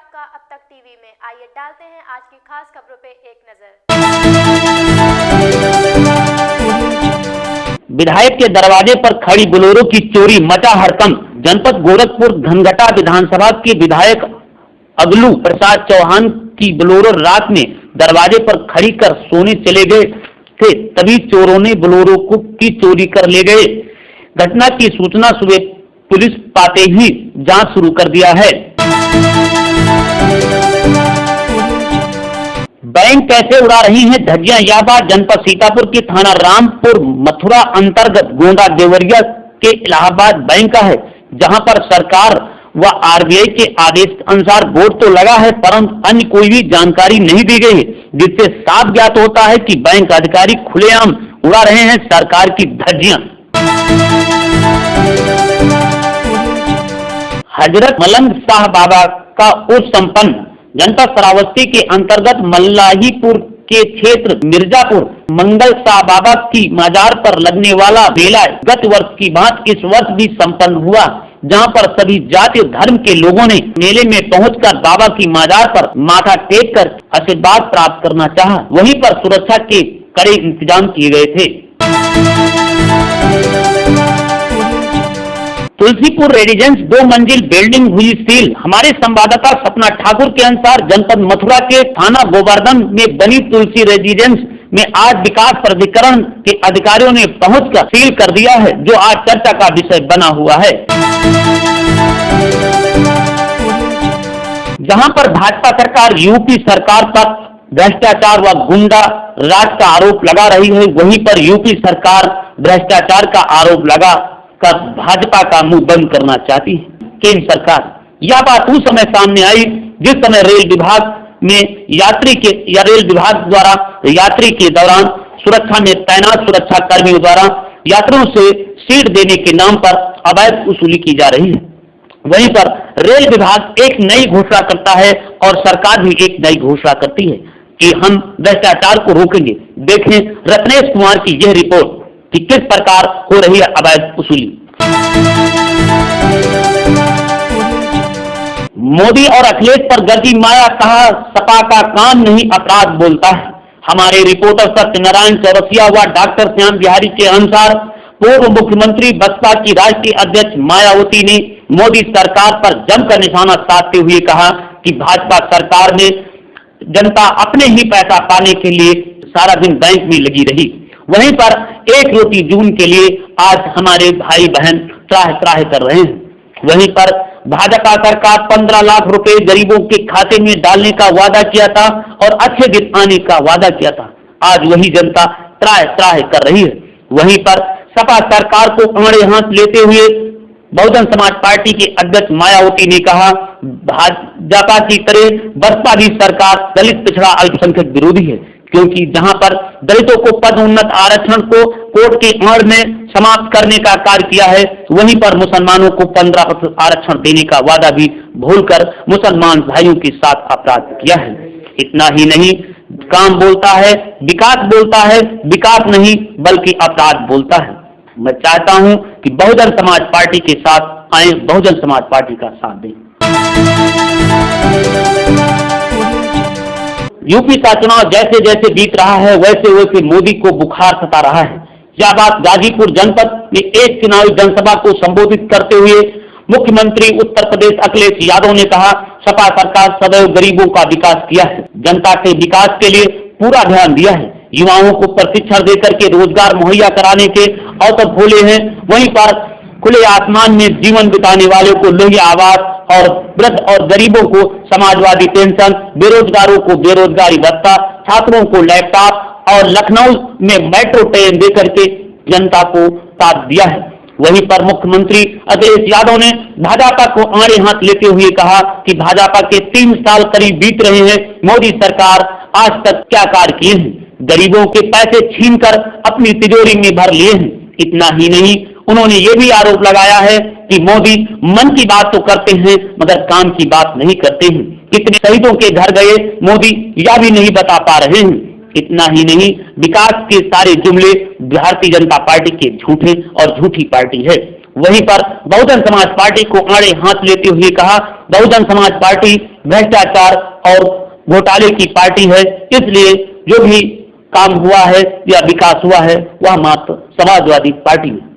आपका अब तक टीवी में। आइए डालते हैं आज की खास खबरों पे एक नजर। विधायक के दरवाजे पर खड़ी बोलेरो की चोरी, मचा हड़कंप। जनपद गोरखपुर घनघटा विधानसभा के विधायक अगलू प्रसाद चौहान की बोलेरो रात में दरवाजे पर खड़ी कर सोने चले गए थे, तभी चोरों ने बोलेरो की चोरी कर ले गए। घटना की सूचना सुबह पुलिस पाते ही जांच शुरू कर दिया है। बैंक कैसे उड़ा रही हैं धज्जियां याबा। जनपद सीतापुर के थाना रामपुर मथुरा अंतर्गत गोंडा देवरिया के इलाहाबाद बैंक का है, जहां पर सरकार व आरबीआई के आदेश अनुसार बोर्ड तो लगा है, परंतु अन्य कोई भी जानकारी नहीं दी गई है, जिससे साफ ज्ञात होता है कि बैंक अधिकारी खुलेआम उड़ा रहे हैं सरकार की धज्जियां। हजरत मलंग शाह बाबा का उर्स संपन्न। जनपद श्रावस्ती के अंतर्गत मल्लाहीपुर के क्षेत्र मिर्जापुर मंगल शाह बाबा की मजार पर लगने वाला मेला गत वर्ष की भांति इस वर्ष भी संपन्न हुआ, जहां पर सभी जाति और धर्म के लोगों ने मेले में पहुंचकर बाबा की मजार पर माथा टेक कर आशीर्वाद प्राप्त करना चाहा। वहीं पर सुरक्षा के कड़े इंतजाम किए गए थे। तुलसीपुर रेजिडेंस 2 मंजिल बिल्डिंग हुई सील। हमारे संवाददाता सपना ठाकुर के अनुसार जनपद मथुरा के थाना गोवर्धन में बनी तुलसी रेजिडेंस में आज विकास प्राधिकरण के अधिकारियों ने पहुंचकर सील कर दिया है, जो आज चर्चा का विषय बना हुआ है। जहां पर भाजपा सरकार यूपी सरकार पर भ्रष्टाचार व गुंडा राज का आरोप लगा रही है, वहीं पर यूपी सरकार भ्रष्टाचार का आरोप लगा कर भाजपा का मुंह बंद करना चाहती है। केंद्र सरकार, यह बात उस समय सामने आई जिस समय रेल विभाग द्वारा यात्री के दौरान सुरक्षा में तैनात सुरक्षा कर्मियों द्वारा यात्रियों से सीट देने के नाम पर अवैध वसूली की जा रही है। वहीं पर रेल विभाग एक नई घोषणा करता है और सरकार भी एक नई घोषणा करती है कि हम भ्रष्टाचार को रोकेंगे। देखें रत्नेश कुमार की यह रिपोर्ट कि किस प्रकार हो रही है अवैध वसूली। मोदी और अखिलेश पर गरजी माया, कहा सपा का काम नहीं अपराध बोलता है। हमारे रिपोर्टर सत्यनारायण चौरसिया व डॉक्टर श्याम बिहारी के अनुसार पूर्व मुख्यमंत्री बसपा की राष्ट्रीय अध्यक्ष मायावती ने मोदी सरकार पर जमकर निशाना साधते हुए कहा कि भाजपा सरकार में जनता अपने ही पैसा पाने के लिए सारा दिन बैंक में लगी रही। वहीं पर एक रोटी जून के लिए आज हमारे भाई बहन त्राह कर रहे हैं। वहीं पर भाजपा सरकार 15 लाख रुपए गरीबों के खाते में डालने का वादा किया था और अच्छे दिन आने का वादा किया था। आज वही जनता त्राह कर रही है। वहीं पर सपा सरकार को आड़े हाथ लेते हुए बहुजन समाज पार्टी के अध्यक्ष मायावती ने कहा, भाजपा की तरह बसपा भी सरकार दलित पिछड़ा अल्पसंख्यक विरोधी है, क्योंकि जहां पर दलितों को पदोन्नत आरक्षण को कोर्ट की आड़ में समाप्त करने का कार्य किया है, वहीं पर मुसलमानों को 15% आरक्षण देने का वादा भी भूलकर मुसलमान भाइयों के साथ अपराध किया है। इतना ही नहीं, काम बोलता है, विकास नहीं बल्कि अपराध बोलता है। मैं चाहता हूं कि बहुजन समाज पार्टी के साथ आए, बहुजन समाज पार्टी का साथ दें। यूपी का चुनाव जैसे जैसे बीत रहा है, वैसे वैसे मोदी को बुखार सता रहा है। यह बात गाजीपुर जनपद में एक चुनावी जनसभा को संबोधित करते हुए मुख्यमंत्री उत्तर प्रदेश अखिलेश यादव ने कहा, सपा सरकार सदैव गरीबों का विकास किया है, जनता के विकास के लिए पूरा ध्यान दिया है, युवाओं को प्रशिक्षण देकर के रोजगार मुहैया कराने के अवसर खोले हैं। वहीं पर खुले आसमान में जीवन बिताने वालों को लोहिया आवास और वृद्ध और गरीबों को समाजवादी पेंशन, बेरोजगारों को बेरोजगारी भत्ता, छात्रों को लैपटॉप और लखनऊ में मेट्रो ट्रेन देकर के जनता को साथ दिया है। वहीं पर मुख्यमंत्री अखिलेश यादव ने भाजपा को आड़े हाथ लेते हुए कहा कि भाजपा के 3 साल करीब बीत रहे हैं, मोदी सरकार आज तक क्या कार्य किए हैं, गरीबों के पैसे छीनकर अपनी तिजोरी में भर लिए हैं। इतना ही नहीं, उन्होंने ये भी आरोप लगाया है कि मोदी मन की बात तो करते हैं मगर काम की बात नहीं करते हैं। कितने शहीदों के घर गए मोदी यह भी नहीं बता पा रहे हैं। इतना ही नहीं, विकास के सारे जुमले भारतीय जनता पार्टी के झूठे और झूठी पार्टी है। वहीं पर बहुजन समाज पार्टी को आड़े हाथ लेते हुए कहा, बहुजन समाज पार्टी भ्रष्टाचार और घोटाले की पार्टी है, इसलिए जो भी काम हुआ है या विकास हुआ है वह मात्र समाजवादी पार्टी में।